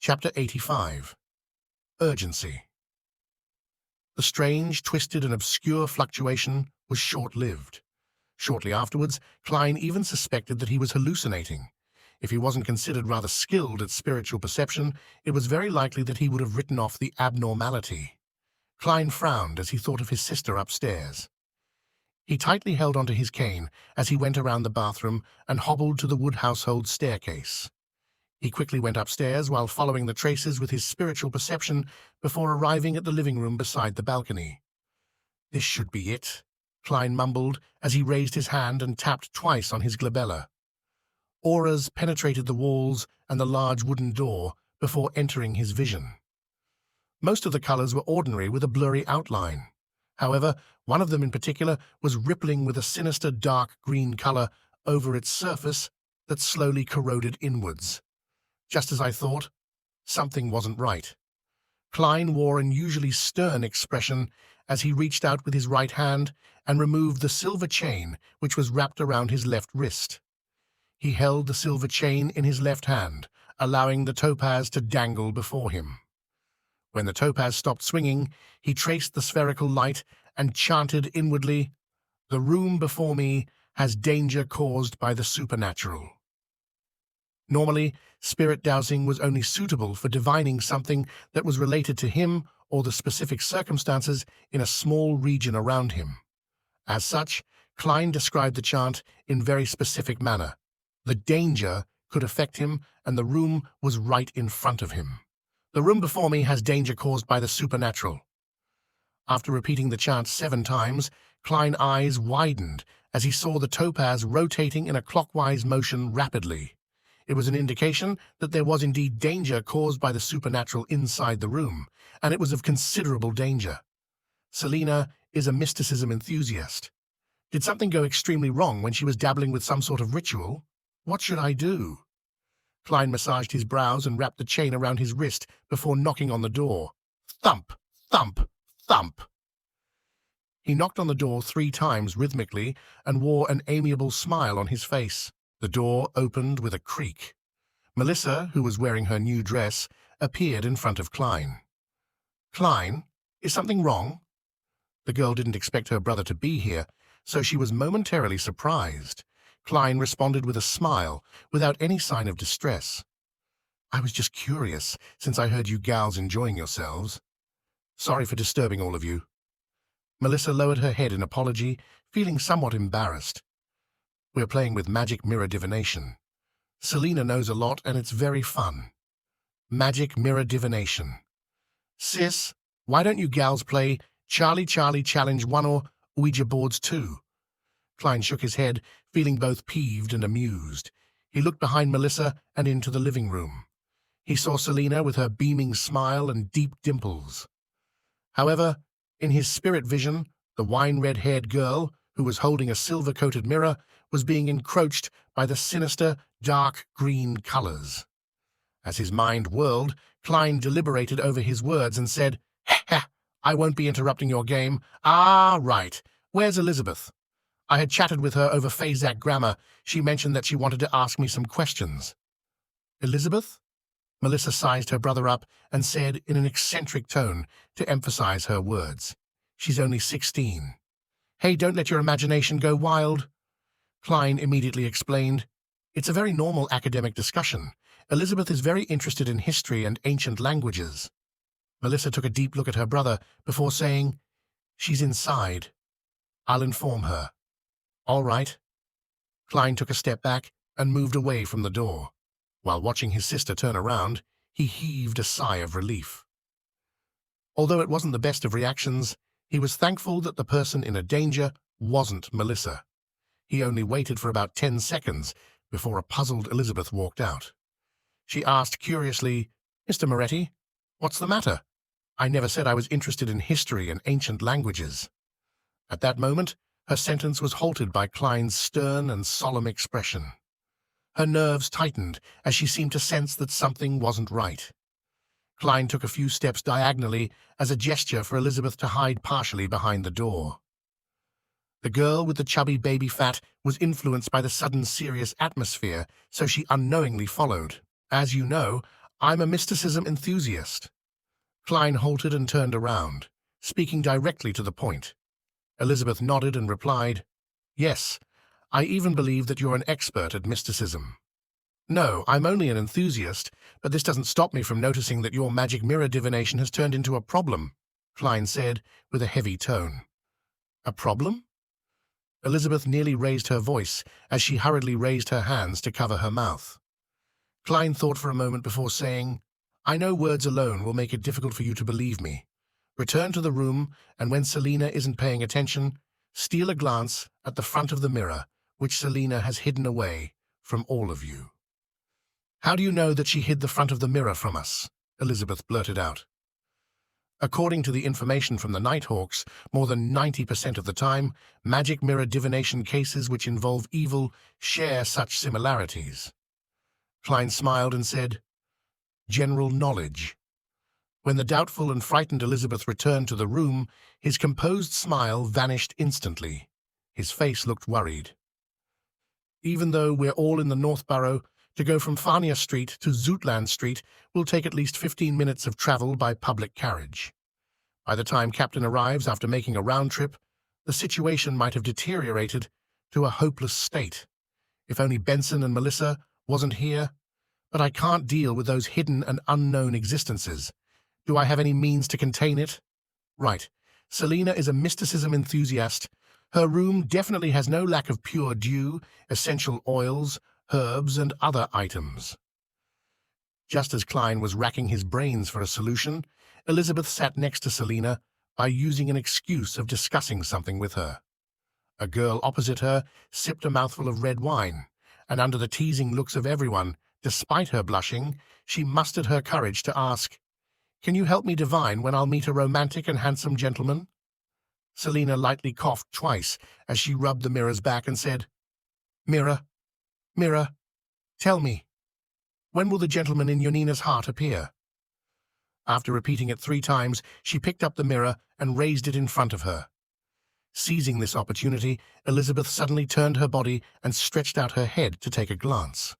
Chapter 85. Urgency. The strange, twisted, and obscure fluctuation was short-lived. Shortly afterwards, Klein even suspected that he was hallucinating. If he wasn't considered rather skilled at spiritual perception, it was very likely that he would have written off the abnormality. Klein frowned as he thought of his sister upstairs. He tightly held onto his cane as he went around the bathroom and hobbled to the wood household staircase. He quickly went upstairs while following the traces with his spiritual perception before arriving at the living room beside the balcony. "This should be it," Klein mumbled as he raised his hand and tapped twice on his glabella. Auras penetrated the walls and the large wooden door before entering his vision. Most of the colors were ordinary with a blurry outline. However, one of them in particular was rippling with a sinister dark green color over its surface that slowly corroded inwards. Just as I thought, something wasn't right. Klein wore an unusually stern expression as he reached out with his right hand and removed the silver chain which was wrapped around his left wrist. He held the silver chain in his left hand, allowing the topaz to dangle before him. When the topaz stopped swinging, he traced the spherical light and chanted inwardly, "The room before me has danger caused by the supernatural." Normally, spirit dowsing was only suitable for divining something that was related to him or the specific circumstances in a small region around him. As such, Klein described the chant in very specific manner. The danger could affect him, and the room was right in front of him. "The room before me has danger caused by the supernatural." After repeating the chant 7 times, Klein's eyes widened as he saw the topaz rotating in a clockwise motion rapidly. It was an indication that there was indeed danger caused by the supernatural inside the room, and it was of considerable danger. Selena is a mysticism enthusiast. Did something go extremely wrong when she was dabbling with some sort of ritual? What should I do? Klein massaged his brows and wrapped the chain around his wrist before knocking on the door. Thump, thump, thump. He knocked on the door 3 times rhythmically and wore an amiable smile on his face. The door opened with a creak. Melissa, who was wearing her new dress, appeared in front of Klein. "Klein, is something wrong?" The girl didn't expect her brother to be here, so she was momentarily surprised. Klein responded with a smile, without any sign of distress. "I was just curious, since I heard you gals enjoying yourselves. Sorry for disturbing all of you." Melissa lowered her head in apology, feeling somewhat embarrassed. "We're playing with magic mirror divination. Selena knows a lot, and it's very fun. Magic mirror divination. Sis, why don't you gals play Charlie Charlie Challenge 1 or Ouija boards 2? Klein shook his head, feeling both peeved and amused. He looked behind Melissa and into the living room. He saw Selena with her beaming smile and deep dimples. However, in his spirit vision, the wine-red-haired girl, who was holding a silver-coated mirror, was being encroached by the sinister, dark green colors. As his mind whirled, Klein deliberated over his words and said, "Ha, I won't be interrupting your game. Ah, right. Where's Elizabeth? I had chatted with her over Phazak grammar. She mentioned that she wanted to ask me some questions." "Elizabeth?" Melissa sized her brother up and said in an eccentric tone to emphasize her words, "She's only 16. Hey, don't let your imagination go wild." Klein immediately explained, "It's a very normal academic discussion. Elizabeth is very interested in history and ancient languages." Melissa took a deep look at her brother before saying, "She's inside. I'll inform her." "All right." Klein took a step back and moved away from the door. While watching his sister turn around, he heaved a sigh of relief. Although it wasn't the best of reactions, he was thankful that the person in danger wasn't Melissa. He only waited for about 10 seconds before a puzzled Elizabeth walked out. She asked curiously, "Mr. Moretti, what's the matter? I never said I was interested in history and ancient languages." At that moment, her sentence was halted by Klein's stern and solemn expression. Her nerves tightened as she seemed to sense that something wasn't right. Klein took a few steps diagonally as a gesture for Elizabeth to hide partially behind the door. The girl with the chubby baby fat was influenced by the sudden serious atmosphere, so she unknowingly followed. "As you know, I'm a mysticism enthusiast. Klein halted and turned around, speaking directly to the point. Elizabeth nodded and replied, "Yes, I even believe that you're an expert at mysticism." "No, I'm only an enthusiast, but this doesn't stop me from noticing that your magic mirror divination has turned into a problem," Klein said with a heavy tone. "A problem?" Elizabeth nearly raised her voice as she hurriedly raised her hands to cover her mouth. Klein thought for a moment before saying, "I know words alone will make it difficult for you to believe me. Return to the room, and when Selena isn't paying attention, steal a glance at the front of the mirror, which Selena has hidden away from all of you." "How do you know that she hid the front of the mirror from us?" Elizabeth blurted out. "According to the information from the Nighthawks, more than 90% of the time, magic mirror divination cases which involve evil share such similarities." Klein smiled and said, "General knowledge." When the doubtful and frightened Elizabeth returned to the room, his composed smile vanished instantly. His face looked worried. "Even though we're all in the North Borough, to go from Farnia Street to Zootland Street will take at least 15 minutes of travel by public carriage. By the time Captain arrives after making a round trip, the situation might have deteriorated to a hopeless state. If only Benson and Melissa wasn't here. But I can't deal with those hidden and unknown existences. Do I have any means to contain it? Right. Selena is a mysticism enthusiast. Her room definitely has no lack of pure dew, essential oils, herbs, and other items." Just as Klein was racking his brains for a solution, Elizabeth sat next to Selena by using an excuse of discussing something with her. A girl opposite her sipped a mouthful of red wine, and under the teasing looks of everyone, despite her blushing, she mustered her courage to ask, "Can you help me divine when I'll meet a romantic and handsome gentleman?" Selena lightly coughed twice as she rubbed the mirror's back and said, "Mirror, mirror, tell me, when will the gentleman in Yonina's heart appear?" After repeating it 3 times, she picked up the mirror and raised it in front of her. Seizing this opportunity, Elizabeth suddenly turned her body and stretched out her head to take a glance.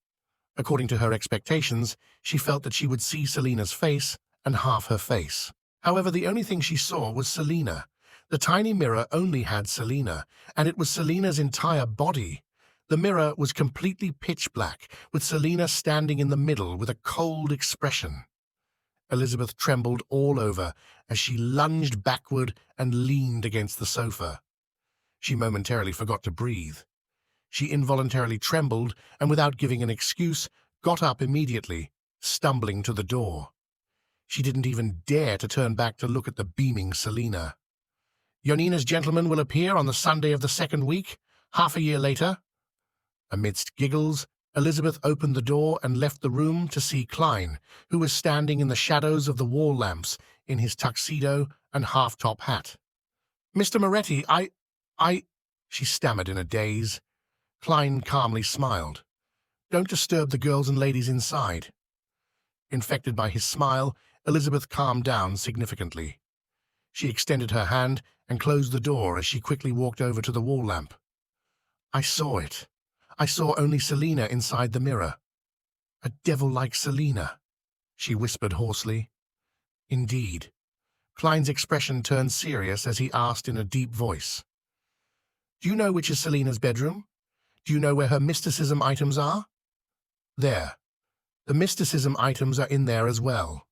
According to her expectations, she felt that she would see Selena's face and half her face. However, the only thing she saw was Selena. The tiny mirror only had Selena, and it was Selena's entire body. The mirror was completely pitch black, with Selena standing in the middle with a cold expression. Elizabeth trembled all over as she lunged backward and leaned against the sofa. She momentarily forgot to breathe. She involuntarily trembled and, without giving an excuse, got up immediately, stumbling to the door. She didn't even dare to turn back to look at the beaming Selena. "Yonina's gentleman will appear on the Sunday of the 2nd week, half a year later." Amidst giggles, Elizabeth opened the door and left the room to see Klein, who was standing in the shadows of the wall lamps in his tuxedo and half-top hat. "Mr. Moretti, I—" she stammered in a daze. Klein calmly smiled. "Don't disturb the girls and ladies inside." Infected by his smile, Elizabeth calmed down significantly. She extended her hand and closed the door as she quickly walked over to the wall lamp. "I saw it. I saw only Selena inside the mirror. A devil like Selena," she whispered hoarsely. "Indeed." Klein's expression turned serious as he asked in a deep voice, "Do you know which is Selena's bedroom? Do you know where her mysticism items are?" "There. The mysticism items are in there as well."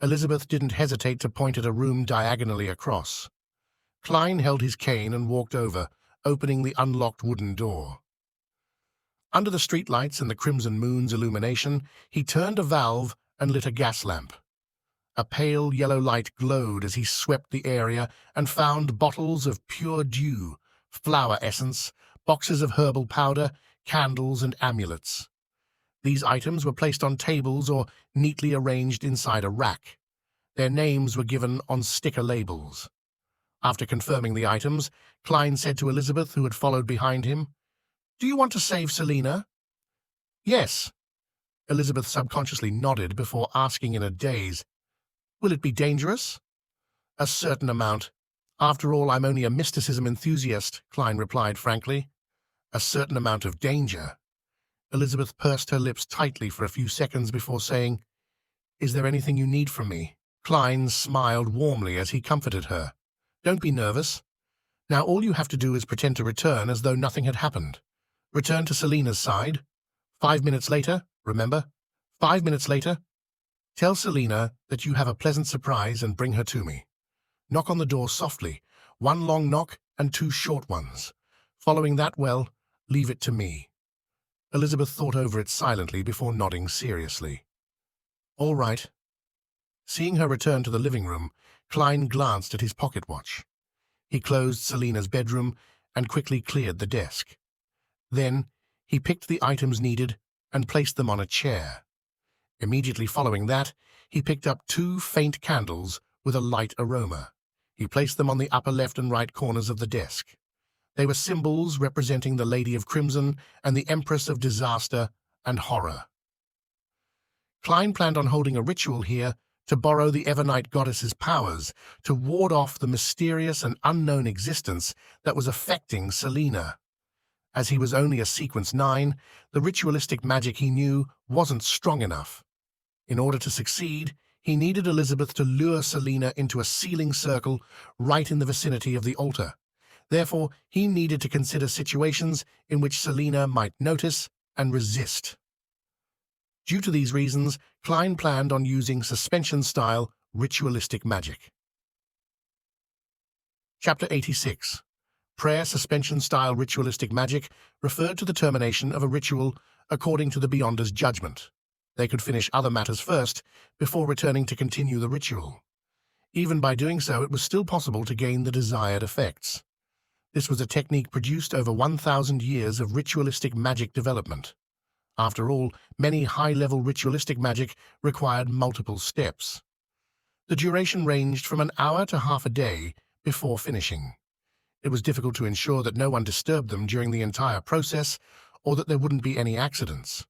Elizabeth didn't hesitate to point at a room diagonally across. Klein held his cane and walked over, opening the unlocked wooden door. Under the streetlights and the crimson moon's illumination, he turned a valve and lit a gas lamp. A pale yellow light glowed as he swept the area and found bottles of pure dew, flower essence, boxes of herbal powder, candles, and amulets. These items were placed on tables or neatly arranged inside a rack. Their names were given on sticker labels. After confirming the items, Klein said to Elizabeth, who had followed behind him, "Do you want to save Selena?" "Yes." Elizabeth subconsciously nodded before asking in a daze, "Will it be dangerous?" "A certain amount. After all, I'm only a mysticism enthusiast," Klein replied frankly. "A certain amount of danger." Elizabeth pursed her lips tightly for a few seconds before saying, Is there anything you need from me? Klein smiled warmly as he comforted her. Don't be nervous. Now all you have to do is pretend to return as though nothing had happened. Return to Selena's side. 5 minutes later, remember? 5 minutes later. Tell Selena that you have a pleasant surprise and bring her to me. Knock on the door softly, one long knock and two short ones. Following that, well, leave it to me. Elizabeth thought over it silently before nodding seriously. All right. Seeing her return to the living room, Klein glanced at his pocket watch. He closed Selena's bedroom and quickly cleared the desk. Then, he picked the items needed and placed them on a chair. Immediately following that, he picked up 2 faint candles with a light aroma. He placed them on the upper left and right corners of the desk. They were symbols representing the Lady of Crimson and the Empress of Disaster and Horror. Klein planned on holding a ritual here to borrow the Evernight goddess's powers to ward off the mysterious and unknown existence that was affecting Selena. As he was only a sequence 9, the ritualistic magic he knew wasn't strong enough. In order to succeed, he needed Elizabeth to lure Selena into a sealing circle right in the vicinity of the altar. Therefore, he needed to consider situations in which Selena might notice and resist. Due to these reasons, Klein planned on using suspension-style ritualistic magic. Chapter 86. Prayer suspension-style ritualistic magic referred to the termination of a ritual according to the Beyonder's judgment. They could finish other matters first before returning to continue the ritual. Even by doing so, it was still possible to gain the desired effects. This was a technique produced over 1,000 years of ritualistic magic development. After all, many high-level ritualistic magic required multiple steps. The duration ranged from an hour to half a day before finishing. It was difficult to ensure that no one disturbed them during the entire process or that there wouldn't be any accidents.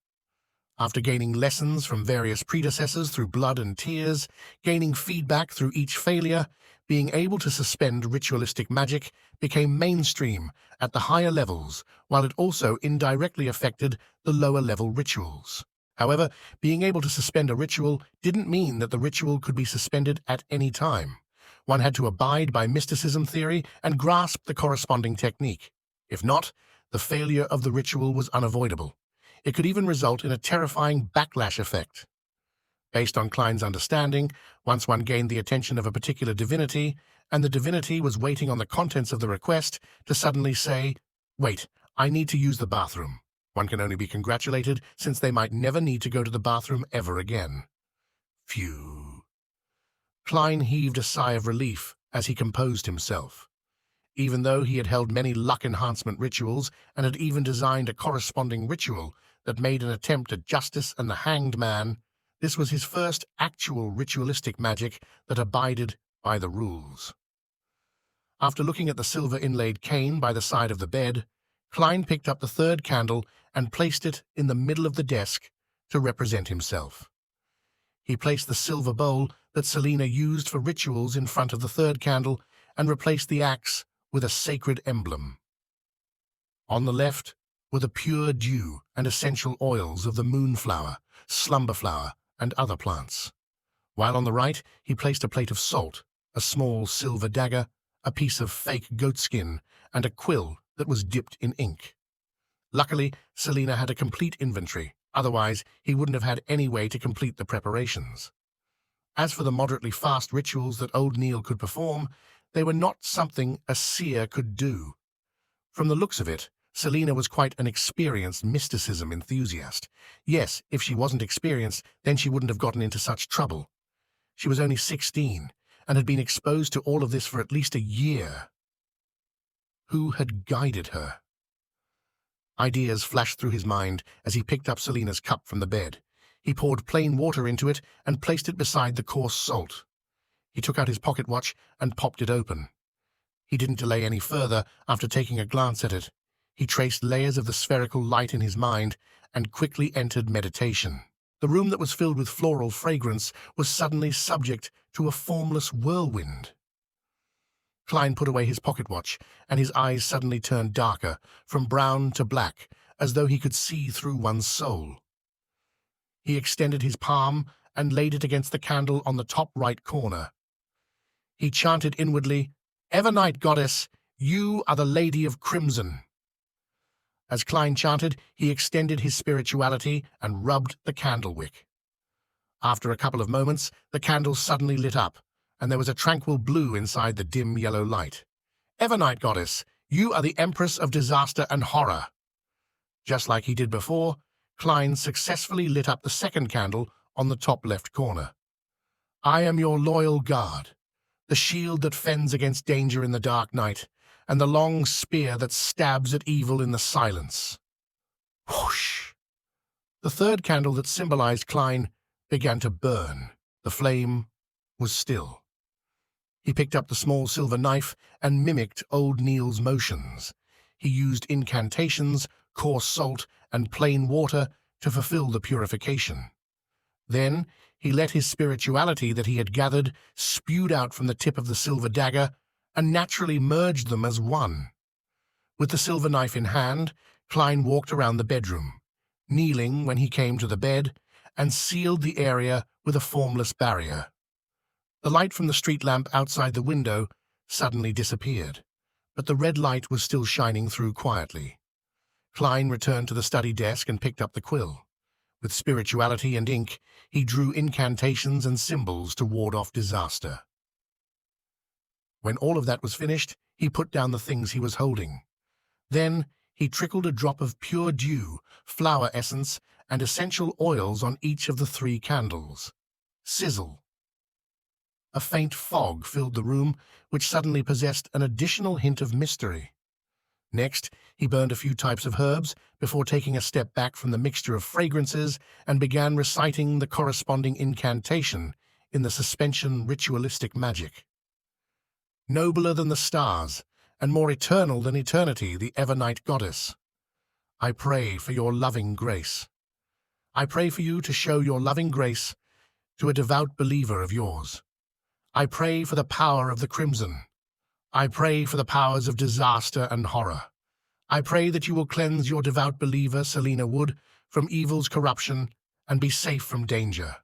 After gaining lessons from various predecessors through blood and tears, gaining feedback through each failure, being able to suspend ritualistic magic became mainstream at the higher levels, while it also indirectly affected the lower-level rituals. However, being able to suspend a ritual didn't mean that the ritual could be suspended at any time. One had to abide by mysticism theory and grasp the corresponding technique. If not, the failure of the ritual was unavoidable. It could even result in a terrifying backlash effect. Based on Klein's understanding, once one gained the attention of a particular divinity, and the divinity was waiting on the contents of the request to suddenly say, "Wait, I need to use the bathroom," one can only be congratulated since they might never need to go to the bathroom ever again. Phew. Klein heaved a sigh of relief as he composed himself. Even though he had held many luck enhancement rituals and had even designed a corresponding ritual that made an attempt at justice and the hanged man, this was his first actual ritualistic magic that abided by the rules. After looking at the silver-inlaid cane by the side of the bed, Klein picked up the 3rd candle and placed it in the middle of the desk to represent himself. He placed the silver bowl that Selena used for rituals in front of the 3rd candle and replaced the axe with a sacred emblem. On the left were the pure dew and essential oils of the moonflower, slumberflower, and other plants, while on the right he placed a plate of salt, a small silver dagger, a piece of fake goatskin, and a quill that was dipped in ink. Luckily, Selena had a complete inventory, otherwise he wouldn't have had any way to complete the preparations. As for the moderately fast rituals that old Neil could perform, they were not something a seer could do. From the looks of it, Selena was quite an experienced mysticism enthusiast. Yes, if she wasn't experienced, then she wouldn't have gotten into such trouble. She was only 16 and had been exposed to all of this for at least a year. Who had guided her? Ideas flashed through his mind as he picked up Selena's cup from the bed. He poured plain water into it and placed it beside the coarse salt. He took out his pocket watch and popped it open. He didn't delay any further after taking a glance at it. He traced layers of the spherical light in his mind and quickly entered meditation. The room that was filled with floral fragrance was suddenly subject to a formless whirlwind. Klein put away his pocket watch, and his eyes suddenly turned darker, from brown to black, as though he could see through one's soul. He extended his palm and laid it against the candle on the top right corner. He chanted inwardly, "Evernight, goddess, you are the Lady of Crimson." As Klein chanted, he extended his spirituality and rubbed the candle wick. After a couple of moments, the candle suddenly lit up, and there was a tranquil blue inside the dim yellow light. "Evernight, goddess, you are the Empress of Disaster and Horror." Just like he did before, Klein successfully lit up the second candle on the top left corner. "I am your loyal guard, the shield that fends against danger in the dark night, and the long spear that stabs at evil in the silence." Whoosh! The third candle that symbolized Klein began to burn. The flame was still. He picked up the small silver knife and mimicked old Neil's motions. He used incantations, coarse salt, and plain water to fulfill the purification. Then he let his spirituality that he had gathered spewed out from the tip of the silver dagger and naturally merged them as one. With the silver knife in hand, Klein walked around the bedroom, kneeling when he came to the bed, and sealed the area with a formless barrier. The light from the street lamp outside the window suddenly disappeared, but the red light was still shining through quietly. Klein returned to the study desk and picked up the quill. With spirituality and ink, he drew incantations and symbols to ward off disaster. When all of that was finished, he put down the things he was holding. Then he trickled a drop of pure dew, flower essence, and essential oils on each of the 3 candles. Sizzle. A faint fog filled the room, which suddenly possessed an additional hint of mystery. Next, he burned a few types of herbs before taking a step back from the mixture of fragrances and began reciting the corresponding incantation in the suspension ritualistic magic. "Nobler than the stars, and more eternal than eternity, the Evernight goddess. I pray for your loving grace. I pray for you to show your loving grace to a devout believer of yours. I pray for the power of the crimson. I pray for the powers of disaster and horror. I pray that you will cleanse your devout believer, Selena Wood, from evil's corruption and be safe from danger.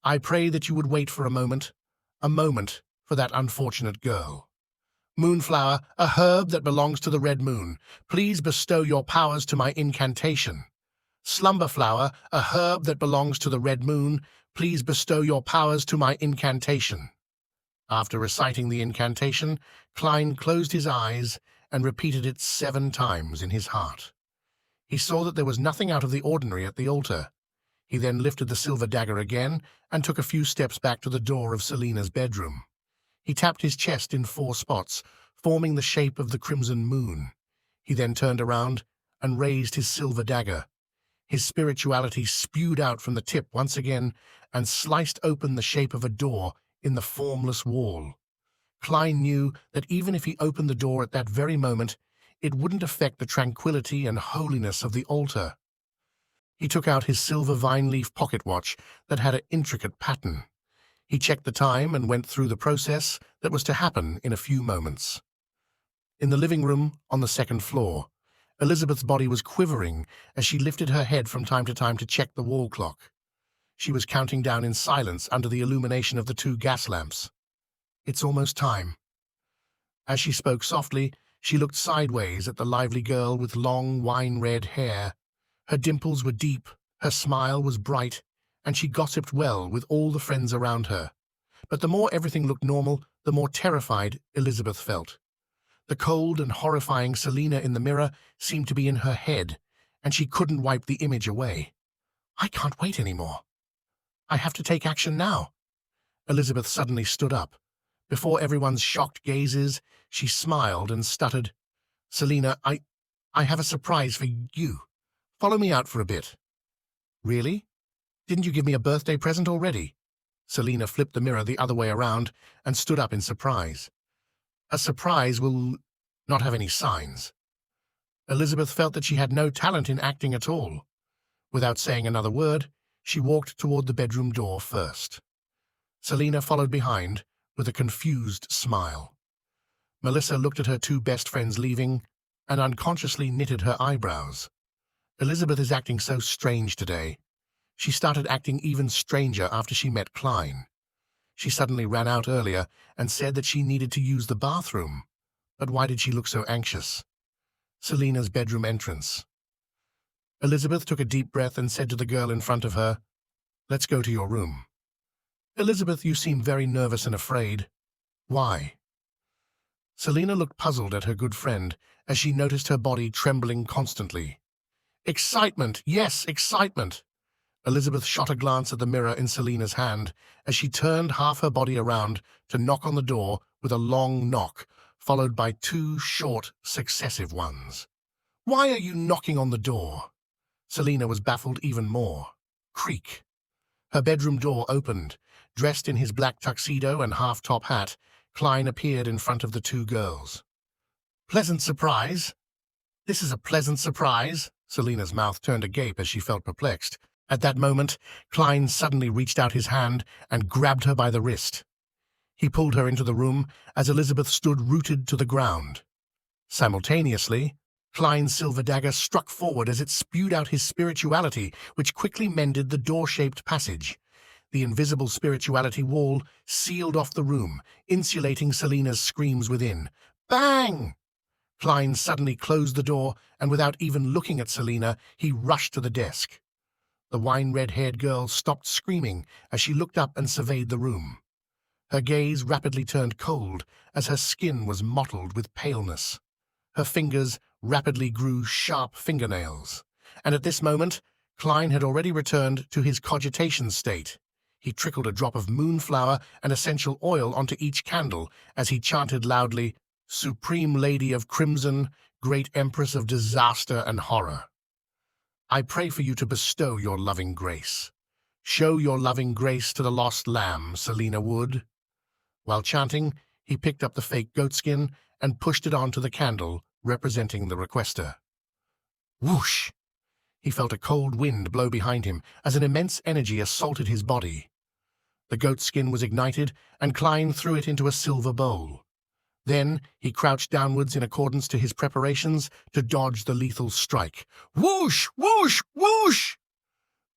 I pray that you would wait for a moment for that unfortunate girl. Moonflower, a herb that belongs to the red moon, please bestow your powers to my incantation. Slumberflower, a herb that belongs to the red moon, please bestow your powers to my incantation." After reciting the incantation, Klein closed his eyes and repeated it 7 times in his heart. He saw that there was nothing out of the ordinary at the altar. He then lifted the silver dagger again and took a few steps back to the door of Selena's bedroom. He tapped his chest in 4 spots, forming the shape of the crimson moon. He then turned around and raised his silver dagger. His spirituality spewed out from the tip once again and sliced open the shape of a door in the formless wall. Klein knew that even if he opened the door at that very moment, it wouldn't affect the tranquility and holiness of the altar. He took out his silver vine-leaf pocket watch that had an intricate pattern. He checked the time and went through the process that was to happen in a few moments. In the living room on the 2nd floor, Elizabeth's body was quivering as she lifted her head from time to check the wall clock. She was counting down in silence under the illumination of the 2 gas lamps. "It's almost time." As she spoke softly, she looked sideways at the lively girl with long, wine-red hair. Her dimples were deep, her smile was bright, and she gossiped well with all the friends around her. But the more everything looked normal, the more terrified Elizabeth felt. The cold and horrifying Selena in the mirror seemed to be in her head, and she couldn't wipe the image away. "I can't wait anymore. I have to take action now." Elizabeth suddenly stood up. Before everyone's shocked gazes, she smiled and stuttered, "Selena, I have a surprise for you. Follow me out for a bit." "Really? Didn't you give me a birthday present already?" Selena flipped the mirror the other way around and stood up in surprise. "A surprise will not have any signs." Elizabeth felt that she had no talent in acting at all. Without saying another word, she walked toward the bedroom door first. Selena followed behind with a confused smile. Melissa looked at her 2 best friends leaving and unconsciously knitted her eyebrows. "Elizabeth is acting so strange today. She started acting even stranger after she met Klein. She suddenly ran out earlier and said that she needed to use the bathroom. But why did she look so anxious? Selena's bedroom entrance. Elizabeth took a deep breath and said to the girl in front of her, "Let's go to your room." "Elizabeth, you seem very nervous and afraid. Why?" Selena looked puzzled at her good friend as she noticed her body trembling constantly. "Excitement, yes, excitement." Elizabeth shot a glance at the mirror in Selena's hand as she turned half her body around to knock on the door with a long knock, followed by two short, successive ones. "Why are you knocking on the door?" Selena was baffled even more. Creak. Her bedroom door opened. Dressed in his black tuxedo and half-top hat, Klein appeared in front of the two girls. "Pleasant surprise?" "This is a pleasant surprise." Selena's mouth turned agape as she felt perplexed. At that moment, Klein suddenly reached out his hand and grabbed her by the wrist. He pulled her into the room as Elizabeth stood rooted to the ground. Simultaneously, Klein's silver dagger struck forward as it spewed out his spirituality, which quickly mended the door-shaped passage. The invisible spirituality wall sealed off the room, insulating Selena's screams within. Bang! Klein suddenly closed the door, and without even looking at Selena, he rushed to the desk. The wine-red-haired girl stopped screaming as she looked up and surveyed the room. Her gaze rapidly turned cold as her skin was mottled with paleness. Her fingers rapidly grew sharp fingernails. And at this moment, Klein had already returned to his cogitation state. He trickled a drop of moonflower and essential oil onto each candle as he chanted loudly, "Supreme Lady of Crimson, Great Empress of Disaster and Horror. I pray for you to bestow your loving grace. Show your loving grace to the lost lamb, Selena Wood." While chanting, he picked up the fake goatskin and pushed it onto the candle, representing the requester. Whoosh! He felt a cold wind blow behind him as an immense energy assaulted his body. The goatskin was ignited, and Klein threw it into a silver bowl. Then he crouched downwards in accordance to his preparations to dodge the lethal strike. Whoosh! Whoosh! Whoosh!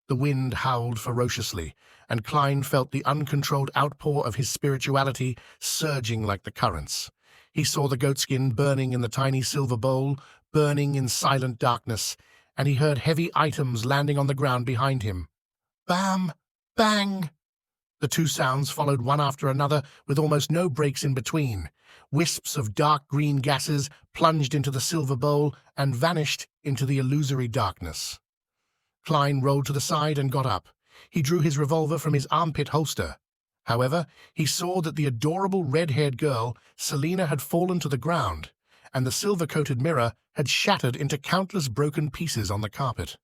The wind howled ferociously, and Klein felt the uncontrolled outpour of his spirituality surging like the currents. He saw the goatskin burning in the tiny silver bowl, burning in silent darkness, and he heard heavy items landing on the ground behind him. Bam! Bang! The two sounds followed one after another with almost no breaks in between. Wisps of dark green gases plunged into the silver bowl and vanished into the illusory darkness. Klein rolled to the side and got up. He drew his revolver from his armpit holster. However, he saw that the adorable red-haired girl, Selena, had fallen to the ground, and the silver-coated mirror had shattered into countless broken pieces on the carpet.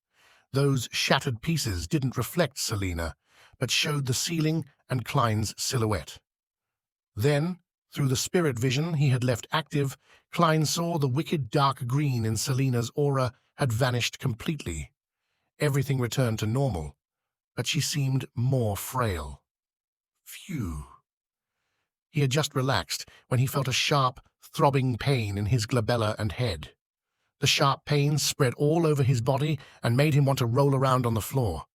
Those shattered pieces didn't reflect Selena, but showed the ceiling and Klein's silhouette. Then, through the spirit vision he had left active, Klein saw the wicked dark green in Selena's aura had vanished completely. Everything returned to normal, but she seemed more frail. Phew. He had just relaxed when he felt a sharp, throbbing pain in his glabella and head. The sharp pain spread all over his body and made him want to roll around on the floor.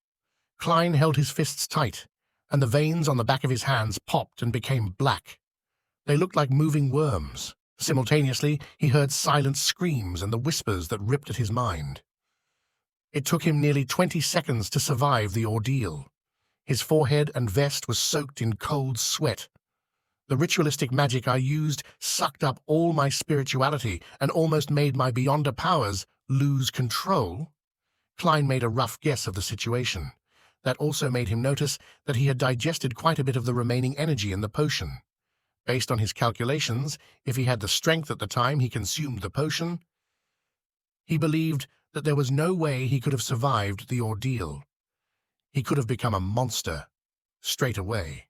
Klein held his fists tight, and the veins on the back of his hands popped and became black. They looked like moving worms. Simultaneously, he heard silent screams and the whispers that ripped at his mind. It took him nearly 20 seconds to survive the ordeal. His forehead and vest was soaked in cold sweat. The ritualistic magic I used sucked up all my spirituality and almost made my beyonder powers lose control. Klein made a rough guess of the situation. That also made him notice that he had digested quite a bit of the remaining energy in the potion. Based on his calculations, if he had the strength at the time he consumed the potion, he believed that there was no way he could have survived the ordeal. He could have become a monster straight away.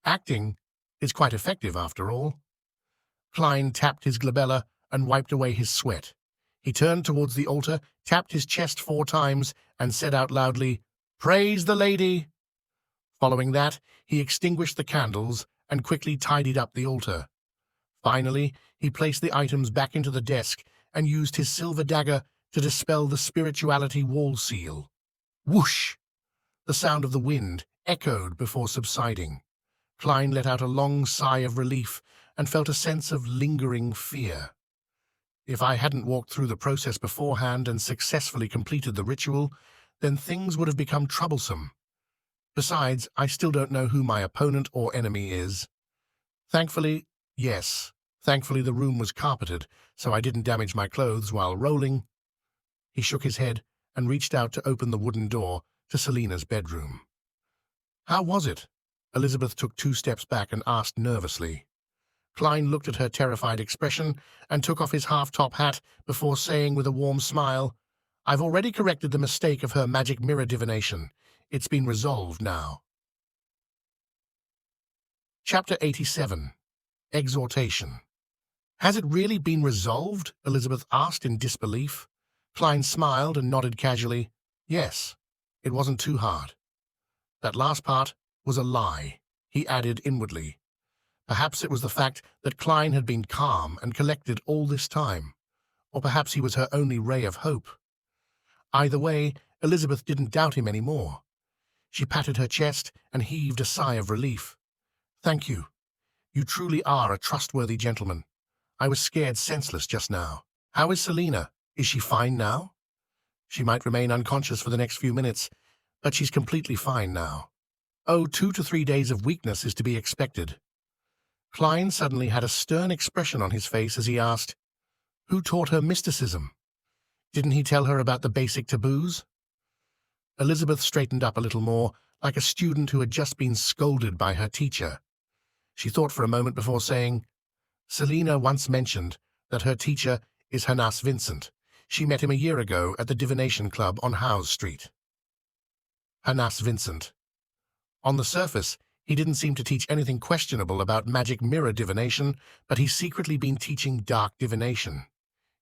Acting is quite effective after all. Klein tapped his glabella and wiped away his sweat. He turned towards the altar, tapped his chest 4 times, and said out loudly, "Praise the lady!" Following that, he extinguished the candles and quickly tidied up the altar. Finally, he placed the items back into the desk and used his silver dagger to dispel the spirituality wall seal. Whoosh! The sound of the wind echoed before subsiding. Klein let out a long sigh of relief and felt a sense of lingering fear. If I hadn't walked through the process beforehand and successfully completed the ritual, then things would have become troublesome. Besides, I still don't know who my opponent or enemy is. Thankfully, yes, thankfully the room was carpeted, so I didn't damage my clothes while rolling. He shook his head and reached out to open the wooden door to Selena's bedroom. How was it? Elizabeth took 2 steps back and asked nervously. Klein looked at her terrified expression and took off his half-top hat before saying with a warm smile, I've already corrected the mistake of her magic mirror divination. It's been resolved now. Chapter 87. Exaltation. Has it really been resolved? Elizabeth asked in disbelief. Klein smiled and nodded casually. Yes, it wasn't too hard. That last part was a lie, he added inwardly. Perhaps it was the fact that Klein had been calm and collected all this time, or perhaps he was her only ray of hope. Either way, Elizabeth didn't doubt him anymore. She patted her chest and heaved a sigh of relief. Thank you. You truly are a trustworthy gentleman. I was scared senseless just now. How is Selena? Is she fine now? She might remain unconscious for the next few minutes, but she's completely fine now. Oh, 2 to 3 days of weakness is to be expected. Klein suddenly had a stern expression on his face as he asked, Who taught her mysticism? Didn't he tell her about the basic taboos? Elizabeth straightened up a little more, like a student who had just been scolded by her teacher. She thought for a moment before saying, Selena once mentioned that her teacher is Hannas Vincent. She met him a year ago at the Divination Club on Howes Street. Hannas Vincent. On the surface, he didn't seem to teach anything questionable about magic mirror divination, but he's secretly been teaching dark divination.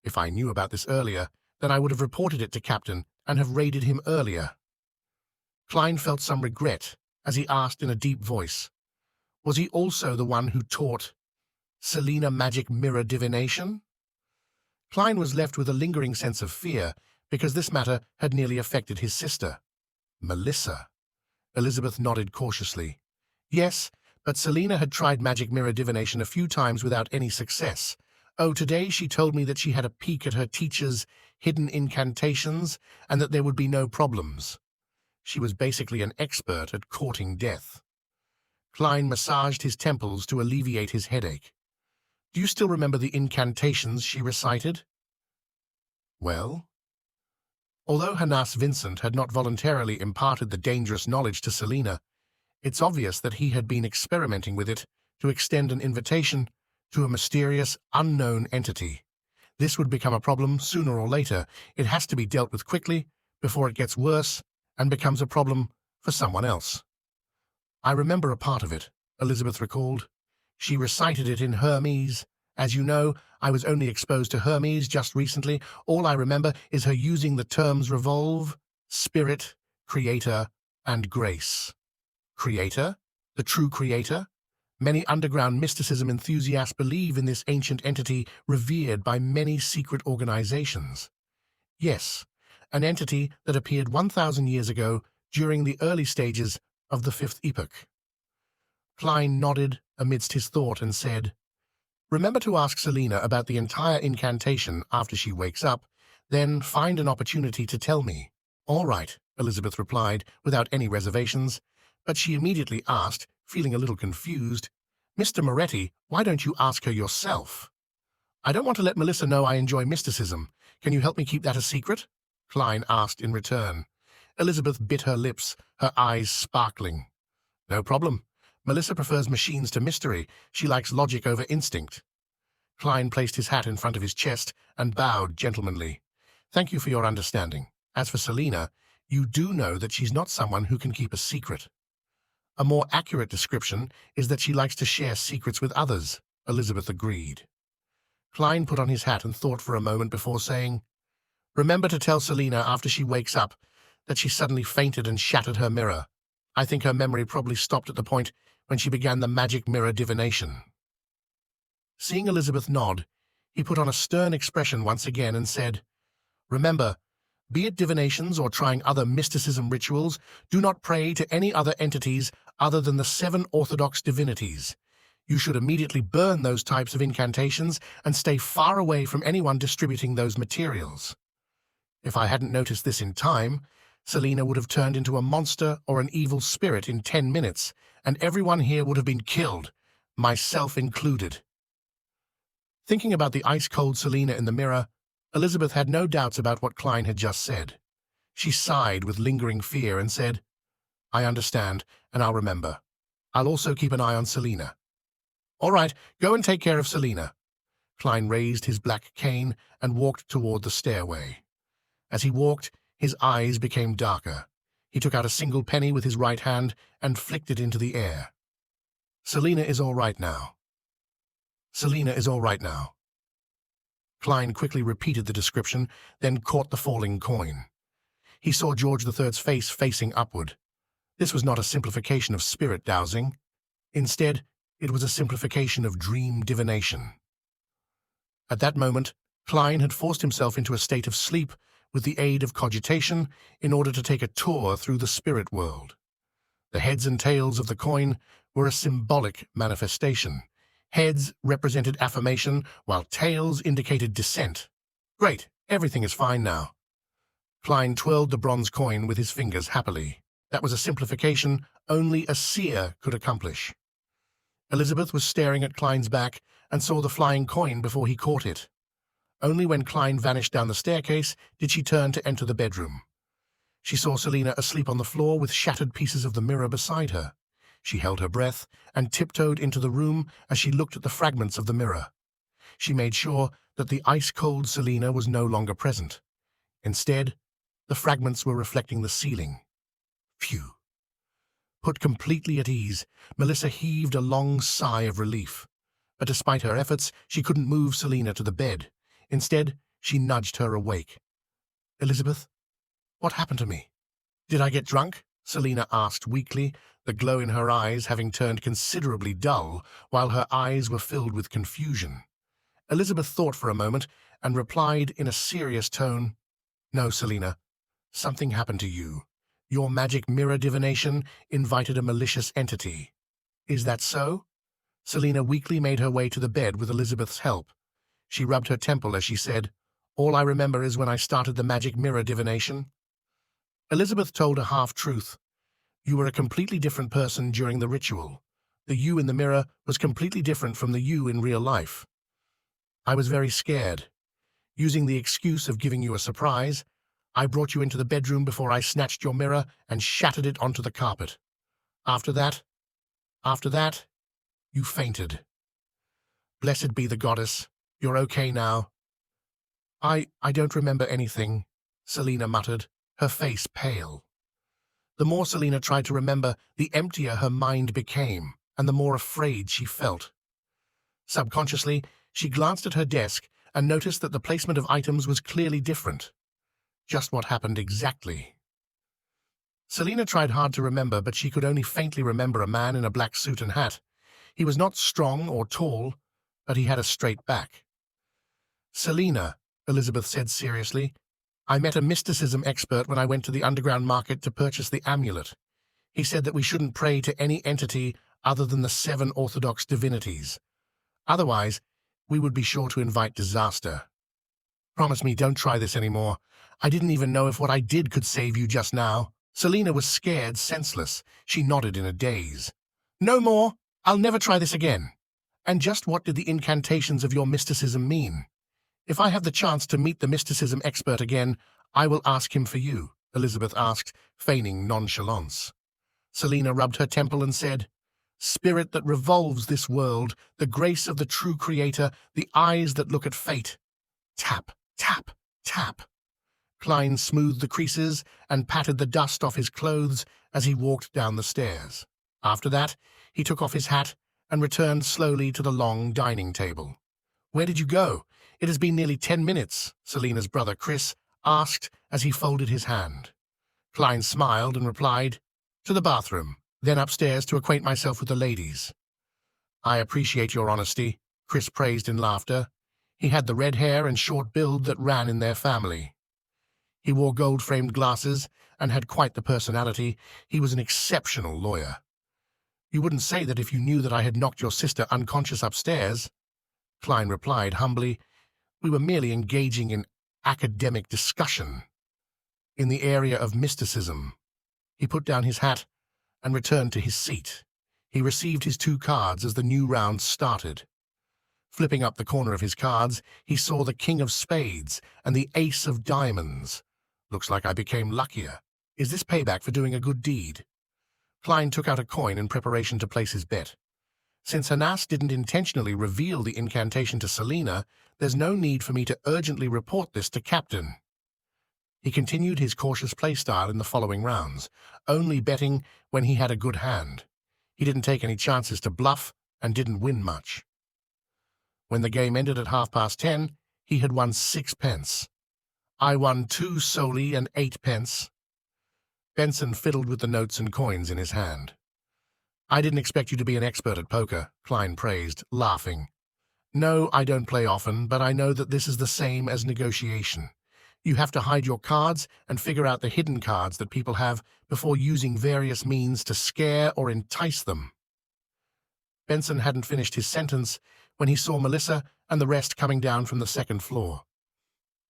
If I knew about this earlier, then I would have reported it to Captain and have raided him earlier. Klein felt some regret as he asked in a deep voice, was he also the one who taught Selena magic mirror divination? Klein was left with a lingering sense of fear because this matter had nearly affected his sister, Melissa. Elizabeth nodded cautiously. Yes, but Selena had tried magic mirror divination a few times without any success. Oh, today she told me that she had a peek at her teacher's hidden incantations and that there would be no problems. She was basically an expert at courting death. Klein massaged his temples to alleviate his headache. Do you still remember the incantations she recited? Well? Although Hannas Vincent had not voluntarily imparted the dangerous knowledge to Selena, it's obvious that he had been experimenting with it to extend an invitation to a mysterious, unknown entity. This would become a problem sooner or later. It has to be dealt with quickly before it gets worse and becomes a problem for someone else. I remember a part of it, Elizabeth recalled. She recited it in Hermes. As you know, I was only exposed to Hermes just recently. All I remember is her using the terms revolve, spirit, creator, and grace. Creator? The true creator? Many underground mysticism enthusiasts believe in this ancient entity revered by many secret organizations. Yes, an entity that appeared 1,000 years ago during the early stages of the Fifth Epoch. Klein nodded amidst his thought and said, Remember to ask Selena about the entire incantation after she wakes up, then find an opportunity to tell me. All right, Elizabeth replied without any reservations, but she immediately asked, feeling a little confused, Mr. Moretti, why don't you ask her yourself? I don't want to let Melissa know I enjoy mysticism. Can you help me keep that a secret? Klein asked in return. Elizabeth bit her lips, her eyes sparkling. No problem. Melissa prefers machines to mystery. She likes logic over instinct. Klein placed his hat in front of his chest and bowed gentlemanly. Thank you for your understanding. As for Selena, you do know that she's not someone who can keep a secret. A more accurate description is that she likes to share secrets with others, Elizabeth agreed. Klein put on his hat and thought for a moment before saying, Remember to tell Selena after she wakes up that she suddenly fainted and shattered her mirror. I think her memory probably stopped at the point when she began the magic mirror divination. Seeing Elizabeth nod, he put on a stern expression once again and said, Remember, Be it divinations or trying other mysticism rituals, do not pray to any other entities other than the 7 orthodox divinities. You should immediately burn those types of incantations and stay far away from anyone distributing those materials. If I hadn't noticed this in time, Selena would have turned into a monster or an evil spirit in 10 minutes, and everyone here would have been killed, myself included. Thinking about the ice-cold Selena in the mirror, Elizabeth had no doubts about what Klein had just said. She sighed with lingering fear and said, "I understand, and I'll remember. I'll also keep an eye on Selena." "All right, go and take care of Selena." Klein raised his black cane and walked toward the stairway. As he walked, his eyes became darker. He took out a single penny with his right hand and flicked it into the air. "Selena is all right now. Selena is all right now." Klein quickly repeated the description, then caught the falling coin. He saw George III's face facing upward. This was not a simplification of spirit dowsing. Instead, it was a simplification of dream divination. At that moment, Klein had forced himself into a state of sleep with the aid of cogitation in order to take a tour through the spirit world. The heads and tails of the coin were a symbolic manifestation. Heads represented affirmation, while tails indicated dissent. "Great, everything is fine now." Klein twirled the bronze coin with his fingers happily. That was a simplification only a seer could accomplish. Elizabeth was staring at Klein's back and saw the flying coin before he caught it. Only when Klein vanished down the staircase did she turn to enter the bedroom. She saw Selena asleep on the floor with shattered pieces of the mirror beside her. She held her breath and tiptoed into the room as she looked at the fragments of the mirror. She made sure that the ice-cold Selena was no longer present. Instead, the fragments were reflecting the ceiling. Phew. Put completely at ease, Melissa heaved a long sigh of relief. But despite her efforts, she couldn't move Selena to the bed. Instead, she nudged her awake. "Elizabeth, what happened to me? Did I get drunk?" Selena asked weakly, the glow in her eyes having turned considerably dull, while her eyes were filled with confusion. Elizabeth thought for a moment and replied in a serious tone, "No, Selena, something happened to you. Your magic mirror divination invited a malicious entity." "Is that so?" Selena weakly made her way to the bed with Elizabeth's help. She rubbed her temple as she said, "All I remember is when I started the magic mirror divination." Elizabeth told a half-truth. "You were a completely different person during the ritual. The you in the mirror was completely different from the you in real life. I was very scared. Using the excuse of giving you a surprise, I brought you into the bedroom before I snatched your mirror and shattered it onto the carpet. After that, you fainted. Blessed be the goddess. You're okay now." I don't remember anything," Selena muttered, her face pale. The more Selena tried to remember, the emptier her mind became, and the more afraid she felt. Subconsciously, she glanced at her desk and noticed that the placement of items was clearly different. Just what happened exactly? Selena tried hard to remember, but she could only faintly remember a man in a black suit and hat. He was not strong or tall, but he had a straight back. "Selena," Elizabeth said seriously, "I met a mysticism expert when I went to the underground market to purchase the amulet. He said that we shouldn't pray to any entity other than the 7 orthodox divinities. Otherwise, we would be sure to invite disaster. Promise me don't try this anymore. I didn't even know if what I did could save you just now." Selena was scared, senseless. She nodded in a daze. "No more. I'll never try this again." "And just what did the incantations of your mysticism mean?" "If I have the chance to meet the mysticism expert again, I will ask him for you," Elizabeth asked, feigning nonchalance. Selena rubbed her temple and said, "Spirit that revolves this world, the grace of the true creator, the eyes that look at fate." Tap, tap, tap. Klein smoothed the creases and patted the dust off his clothes as he walked down the stairs. After that, he took off his hat and returned slowly to the long dining table. "Where did you go? It has been nearly 10 minutes, Selena's brother Chris asked as he folded his hand. Klein smiled and replied, "To the bathroom, then upstairs to acquaint myself with the ladies." "I appreciate your honesty," Chris praised in laughter. He had the red hair and short build that ran in their family. He wore gold-framed glasses and had quite the personality. He was an exceptional lawyer. "You wouldn't say that if you knew that I had knocked your sister unconscious upstairs," Klein replied humbly. "We were merely engaging in academic discussion in the area of mysticism." He put down his hat and returned to his seat. He received his 2 cards as the new round started. Flipping up the corner of his cards, he saw the King of Spades and the Ace of Diamonds. "Looks like I became luckier. Is this payback for doing a good deed?" Klein took out a coin in preparation to place his bet. "Since Hanas didn't intentionally reveal the incantation to Selena, there's no need for me to urgently report this to Captain." He continued his cautious playstyle in the following rounds, only betting when he had a good hand. He didn't take any chances to bluff and didn't win much. When the game ended at 10:30, he had won 6 pence. "I won 2 solely and 8 pence. Benson fiddled with the notes and coins in his hand. "I didn't expect you to be an expert at poker," Klein praised, laughing. "No, I don't play often, but I know that this is the same as negotiation. You have to hide your cards and figure out the hidden cards that people have before using various means to scare or entice them." Benson hadn't finished his sentence when he saw Melissa and the rest coming down from the 2nd floor.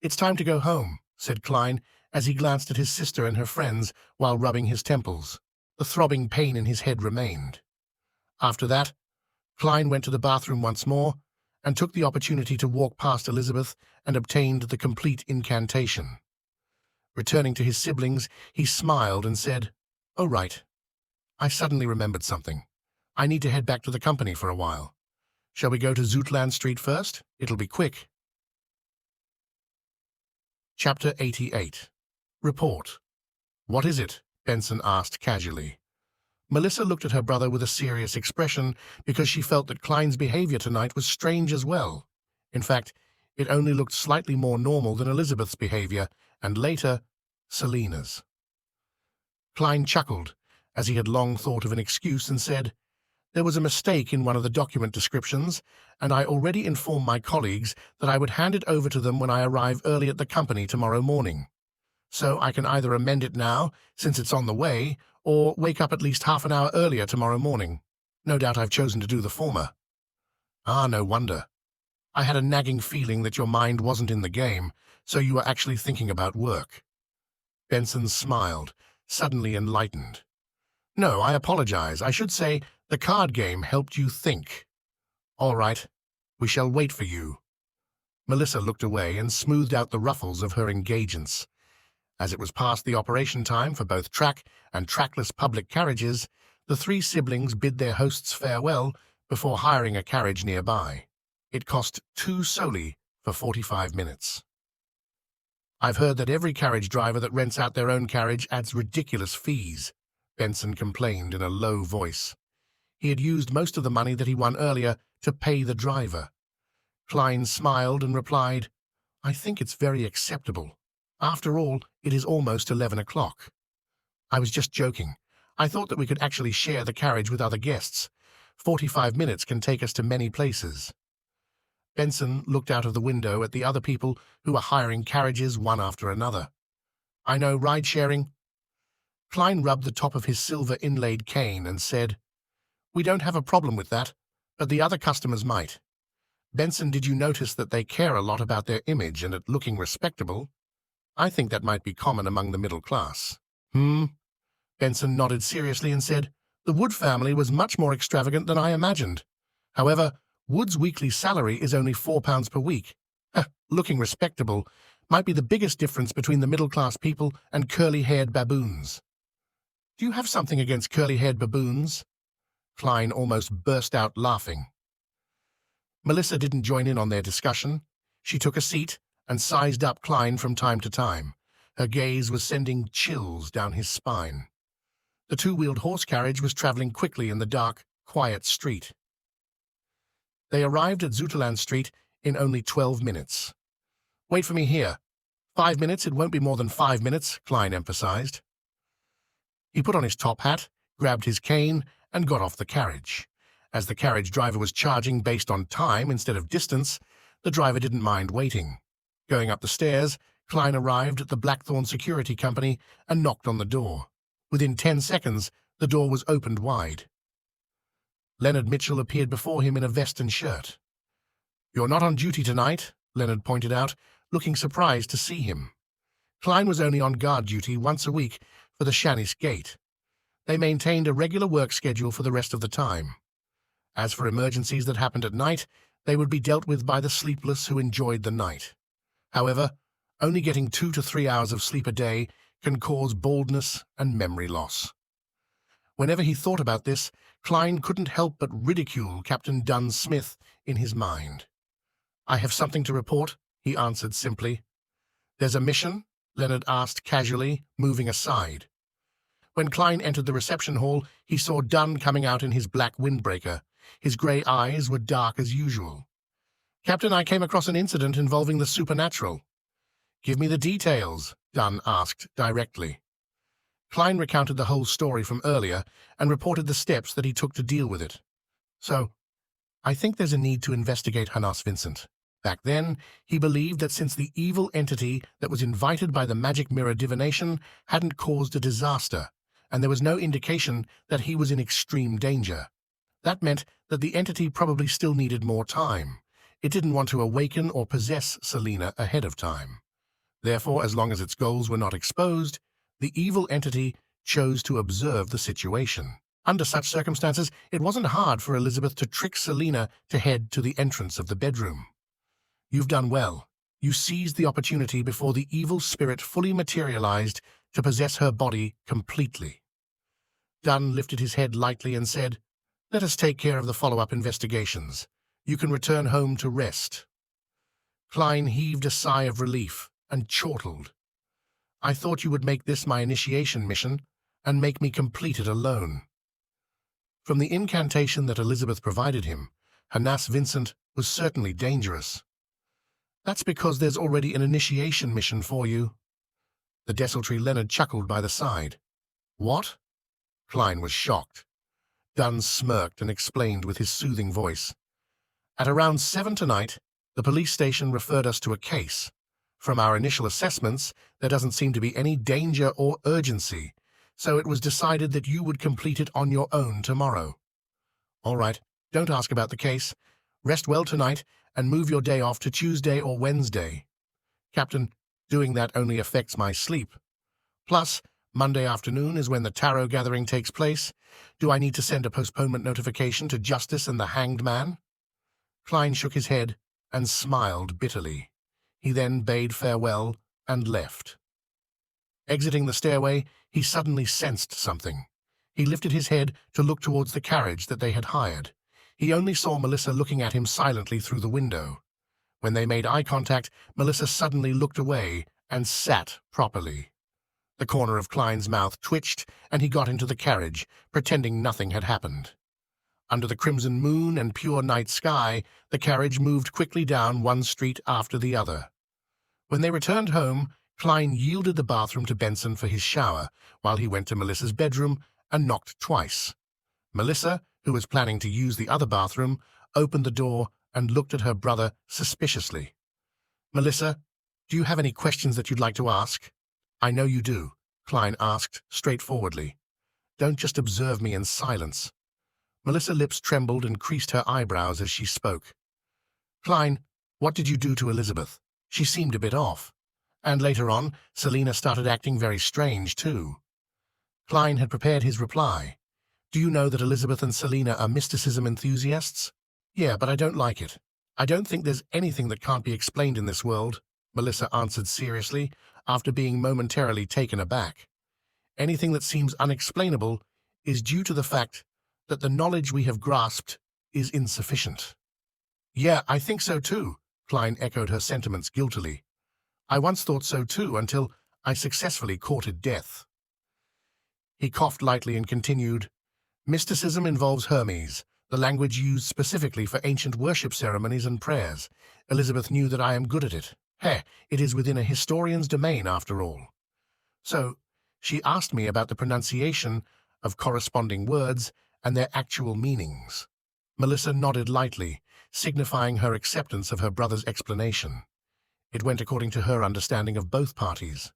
"It's time to go home," said Klein as he glanced at his sister and her friends while rubbing his temples. The throbbing pain in his head remained. After that, Klein went to the bathroom once more and took the opportunity to walk past Elizabeth and obtained the complete incantation. Returning to his siblings, he smiled and said, "Oh, right. I suddenly remembered something. I need to head back to the company for a while. Shall we go to Zootland Street first? It'll be quick." Chapter 88. Report. "What is it?" Benson asked casually. Melissa looked at her brother with a serious expression because she felt that Klein's behavior tonight was strange as well. In fact, it only looked slightly more normal than Elizabeth's behavior, and later, Selena's. Klein chuckled, as he had long thought of an excuse, and said, "There was a mistake in one of the document descriptions, and I already informed my colleagues that I would hand it over to them when I arrive early at the company tomorrow morning. So I can either amend it now, since it's on the way, or wake up at least half an hour earlier tomorrow morning. No doubt I've chosen to do the former." "Ah, no wonder. I had a nagging feeling that your mind wasn't in the game, so you were actually thinking about work." Benson smiled, suddenly enlightened. "No, I apologize. I should say the card game helped you think." "All right. We shall wait for you." Melissa looked away and smoothed out the ruffles of her engagements. As it was past the operation time for both track and trackless public carriages, the 3 siblings bid their hosts farewell before hiring a carriage nearby. It cost 2 solely for 45 minutes. "I've heard that every carriage driver that rents out their own carriage adds ridiculous fees," Benson complained in a low voice. He had used most of the money that he won earlier to pay the driver. Klein smiled and replied, "I think it's very acceptable. After all, it is almost 11 o'clock. I was just joking. I thought that we could actually share the carriage with other guests. 45 minutes can take us to many places." Benson looked out of the window at the other people who were hiring carriages one after another. "I know ride-sharing." Klein rubbed the top of his silver inlaid cane and said, "We don't have a problem with that, but the other customers might. Benson, did you notice that they care a lot about their image and at looking respectable? I think that might be common among the middle class." Benson nodded seriously and said, "The Wood family was much more extravagant than I imagined. However, Wood's weekly salary is only £4 per week. Looking respectable might be the biggest difference between the middle-class people and curly-haired baboons." "Do you have something against curly-haired baboons?" Klein almost burst out laughing. Melissa didn't join in on their discussion. She took a seat and sized up Klein from time to time. Her gaze was sending chills down his spine. The 2-wheeled horse carriage was traveling quickly in the dark, quiet street. They arrived at Zootland Street in only 12 minutes. "Wait for me here. 5 minutes, it won't be more than 5 minutes," Klein emphasized. He put on his top hat, grabbed his cane, and got off the carriage. As the carriage driver was charging based on time instead of distance, the driver didn't mind waiting. Going up the stairs, Klein arrived at the Blackthorn Security Company and knocked on the door. Within 10 seconds, the door was opened wide. Leonard Mitchell appeared before him in a vest and shirt. "You're not on duty tonight," Leonard pointed out, looking surprised to see him. Klein was only on guard duty once a week for the Shanis Gate. They maintained a regular work schedule for the rest of the time. As for emergencies that happened at night, they would be dealt with by the sleepless who enjoyed the night. However, only getting 2 to 3 hours of sleep a day can cause baldness and memory loss. Whenever he thought about this, Klein couldn't help but ridicule Captain Dunn Smith in his mind. "I have something to report," he answered simply. "There's a mission?" Leonard asked casually, moving aside. When Klein entered the reception hall, he saw Dunn coming out in his black windbreaker. His grey eyes were dark as usual. "Captain, I came across an incident involving the supernatural." "Give me the details," Dunn asked directly. Klein recounted the whole story from earlier and reported the steps that he took to deal with it. "So, I think there's a need to investigate Hanas Vincent. Back then, he believed that since the evil entity that was invited by the magic mirror Divination hadn't caused a disaster, and there was no indication that he was in extreme danger. That meant that the entity probably still needed more time. It didn't want to awaken or possess Selena ahead of time. Therefore, as long as its goals were not exposed, the evil entity chose to observe the situation. Under such circumstances, it wasn't hard for Elizabeth to trick Selena to head to the entrance of the bedroom. You've done well. You seized the opportunity before the evil spirit fully materialized to possess her body completely." Dunn lifted his head lightly and said, "Let us take care of the follow-up investigations. You can return home to rest." Klein heaved a sigh of relief and chortled. "I thought you would make this my initiation mission and make me complete it alone." From the incantation that Elizabeth provided him, Hanas Vincent was certainly dangerous. "That's because there's already an initiation mission for you." The desultory Leonard chuckled by the side. "What?" Klein was shocked. Dunn smirked and explained with his soothing voice. "At around 7 tonight, the police station referred us to a case. From our initial assessments, there doesn't seem to be any danger or urgency, so it was decided that you would complete it on your own tomorrow." "All right, don't ask about the case. Rest well tonight and move your day off to Tuesday or Wednesday." "Captain, doing that only affects my sleep. Plus, Monday afternoon is when the tarot gathering takes place. Do I need to send a postponement notification to Justice and the Hanged Man?" Klein shook his head and smiled bitterly. He then bade farewell and left. Exiting the stairway, he suddenly sensed something. He lifted his head to look towards the carriage that they had hired. He only saw Melissa looking at him silently through the window. When they made eye contact, Melissa suddenly looked away and sat properly. The corner of Klein's mouth twitched, and he got into the carriage, pretending nothing had happened. Under the crimson moon and pure night sky, the carriage moved quickly down one street after the other. When they returned home, Klein yielded the bathroom to Benson for his shower, while he went to Melissa's bedroom and knocked twice. Melissa, who was planning to use the other bathroom, opened the door and looked at her brother suspiciously. "Melissa, do you have any questions that you'd like to ask?" "I know you do," Klein asked straightforwardly. "Don't just observe me in silence." Melissa's lips trembled and creased her eyebrows as she spoke. "Klein, what did you do to Elizabeth? She seemed a bit off. And later on, Selena started acting very strange, too." Klein had prepared his reply. "Do you know that Elizabeth and Selena are mysticism enthusiasts?" "Yeah, but I don't like it. I don't think there's anything that can't be explained in this world," Melissa answered seriously, after being momentarily taken aback. "Anything that seems unexplainable is due to the fact that the knowledge we have grasped is insufficient." "Yeah, I think so too," Klein echoed her sentiments guiltily. "I once thought so too, until I successfully courted death." He coughed lightly and continued, "Mysticism involves Hermes, the language used specifically for ancient worship ceremonies and prayers. Elizabeth knew that I am good at it. It is within a historian's domain, after all. So, she asked me about the pronunciation of corresponding words and their actual meanings." Melissa nodded lightly, signifying her acceptance of her brother's explanation. It went according to her understanding of both parties.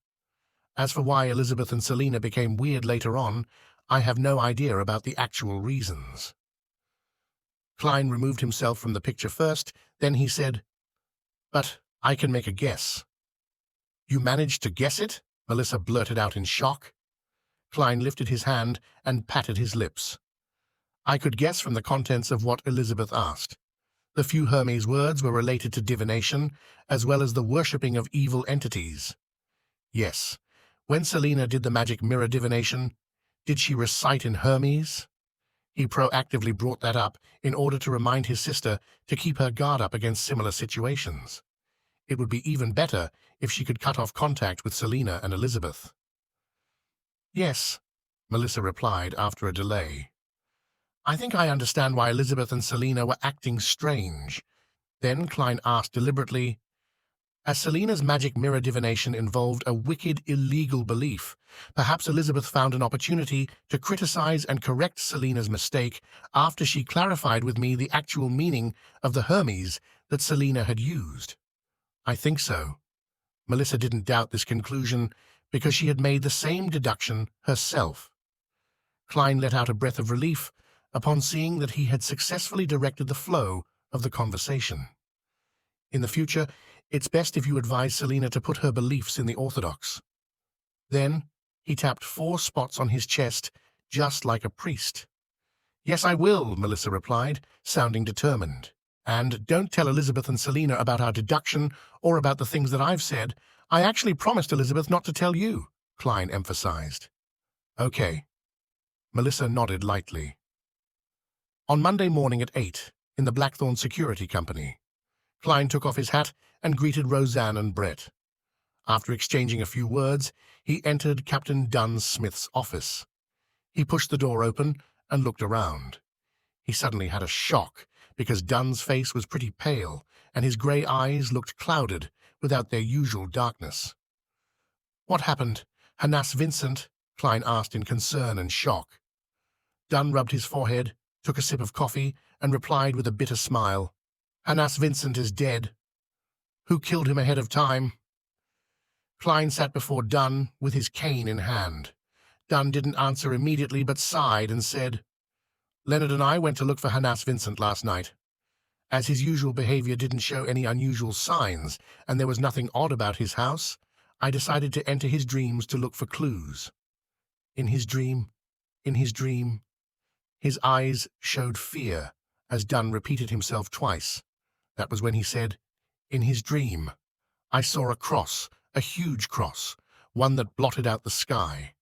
As for why Elizabeth and Selena became weird later on, I have no idea about the actual reasons. Klein removed himself from the picture first, then he said, "But I can make a guess." "You managed to guess it?" Melissa blurted out in shock. Klein lifted his hand and patted his lips. "I could guess from the contents of what Elizabeth asked. The few Hermes words were related to divination, as well as the worshipping of evil entities. Yes, when Selena did the magic mirror divination, did she recite in Hermes?" He proactively brought that up in order to remind his sister to keep her guard up against similar situations. It would be even better if she could cut off contact with Selena and Elizabeth. "Yes," Melissa replied after a delay. "I think I understand why Elizabeth and Selena were acting strange." Then Klein asked deliberately, "As Selena's magic mirror divination involved a wicked, illegal belief, perhaps Elizabeth found an opportunity to criticize and correct Selena's mistake after she clarified with me the actual meaning of the Hermes that Selena had used." "I think so." Melissa didn't doubt this conclusion because she had made the same deduction herself. Klein let out a breath of relief upon seeing that he had successfully directed the flow of the conversation. "In the future, it's best if you advise Selena to put her beliefs in the orthodox." Then he tapped 4 spots on his chest, just like a priest. "Yes, I will," Melissa replied, sounding determined. "And don't tell Elizabeth and Selena about our deduction or about the things that I've said. I actually promised Elizabeth not to tell you," Klein emphasized. "Okay." Melissa nodded lightly. On Monday morning at 8, in the Blackthorn Security Company, Klein took off his hat and greeted Roseanne and Brett. After exchanging a few words, he entered Captain Dunn Smith's office. He pushed the door open and looked around. He suddenly had a shock because Dunn's face was pretty pale and his grey eyes looked clouded without their usual darkness. "What happened? Hanas Vincent?" Klein asked in concern and shock. Dunn rubbed his forehead, took a sip of coffee, and replied with a bitter smile, "Hanas Vincent is dead." "Who killed him ahead of time?" Klein sat before Dunn with his cane in hand. Dunn didn't answer immediately but sighed and said, "Leonard and I went to look for Hanas Vincent last night. As his usual behavior didn't show any unusual signs, and there was nothing odd about his house, I decided to enter his dreams to look for clues." In his dream? In his dream? His eyes showed fear as Dunn repeated himself twice. That was when he said, "In his dream, I saw a cross, a huge cross, one that blotted out the sky.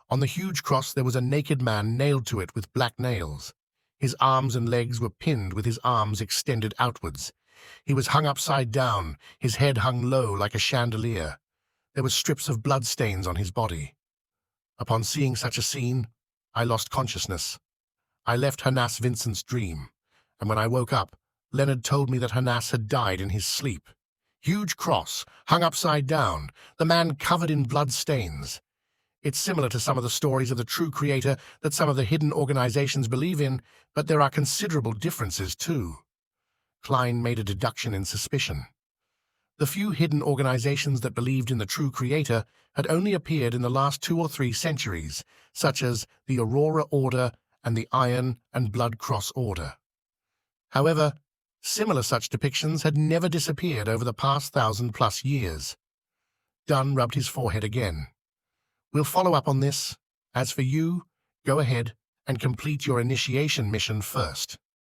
On the huge cross there was a naked man nailed to it with black nails. His arms and legs were pinned with his arms extended outwards. He was hung upside down, his head hung low like a chandelier. There were strips of bloodstains on his body. Upon seeing such a scene, I lost consciousness. I left Hanas Vincent's dream, and when I woke up, Leonard told me that Hanas had died in his sleep. Huge cross, hung upside down, the man covered in bloodstains. It's similar to some of the stories of the true creator that some of the hidden organizations believe in, but there are considerable differences too." Klein made a deduction in suspicion. The few hidden organizations that believed in the true creator had only appeared in the last 2 or 3 centuries, such as the Aurora Order and the Iron and Blood Cross Order. However, similar such depictions had never disappeared over the past 1,000+ years. Dunn rubbed his forehead again. "We'll follow up on this. As for you, go ahead and complete your initiation mission first."